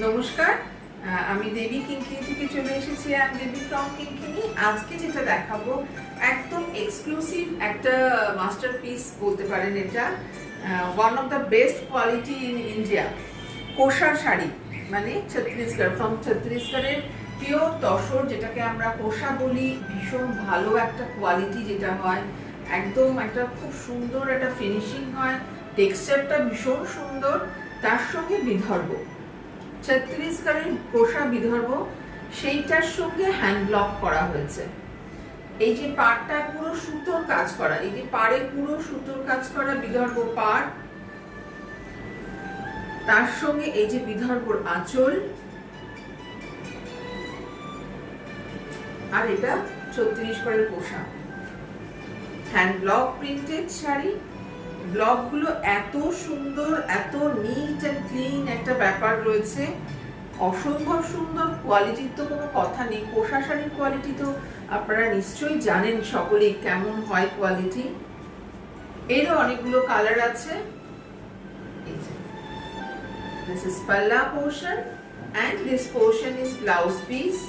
নমস্কার, আমি দেবী কিঙ্কিনি থেকে চলে এসেছি। আমি দেবী ফ্রম কিঙ্কিনি। আজকে যেটা দেখাবো একদম এক্সক্লুসিভ একটা মাস্টারপিস বলতে পারেন। এটা one of the best quality in India. কোষা শাড়ি, মানে ছত্তিশগড়, ফ্রম ছত্তিশগড়ের পিওর তসর, যেটাকে আমরা কোষা বলি। ভীষণ ভালো একটা কোয়ালিটি যেটা হয়, একদম একটা খুব সুন্দর একটা ফিনিশিং হয়, টেক্সচারটা ভীষণ সুন্দর। তার সঙ্গে বিদর্ভ, ছত্তিশগড়ের কোষা বিদর্ভ, সেইটার সঙ্গে হ্যান্ড ব্লক করা হয়েছে। এই যে পাড়টা পুরো সুতোর কাজ করা, এই যে পাড়ে পুরো সুতোর কাজ করা বিদর্ভ পাড়, তার সঙ্গে এই যে বিদর্ভর আঁচল, আর এটা ছত্তিশগড়ের কোষা হ্যান্ড ব্লক প্রিন্টেড শাড়ি। ব্লকগুলো এত সুন্দর, এত নিট অ্যান্ড ক্লিন একটা ব্যাপার রয়েছে, অসম্ভব সুন্দর। কোয়ালিটির তো কোনো কথা নেই। কোষা শাড়ির কোয়ালিটি তো আপনারা নিশ্চয়ই জানেন সকলেই কেমন হয় কোয়ালিটি। এরও অনেকগুলো কালার আছে। This is palla portion and this portion is blouse piece.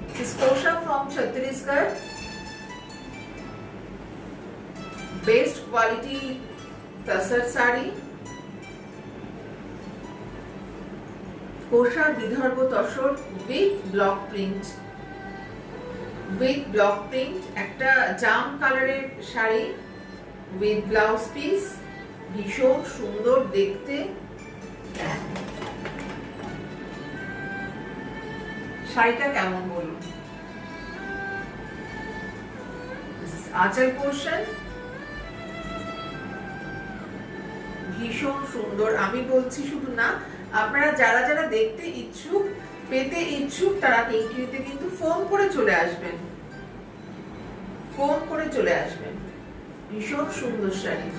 This is kosha from Chhattisgarh. Best quality tasar sari. Kosha Vidarbha Tasor with block print. With block print, একটা জাম কালারের শাড়ি with blouse piece, ভীষণ সুন্দর দেখতে। শাড়িটা কেমন বলুন? আঁচল portion ভীষণ সুন্দর। আমি বলছি শুধু না, আপনারা যারা যারা দেখতে ইচ্ছুক, পেতে ইচ্ছুক, তারা কিঙ্কিনিতে কিন্তু ফোন করে চলে আসবেন। ফোন করে চলে আসবেন। ভীষণ সুন্দর শাড়ি।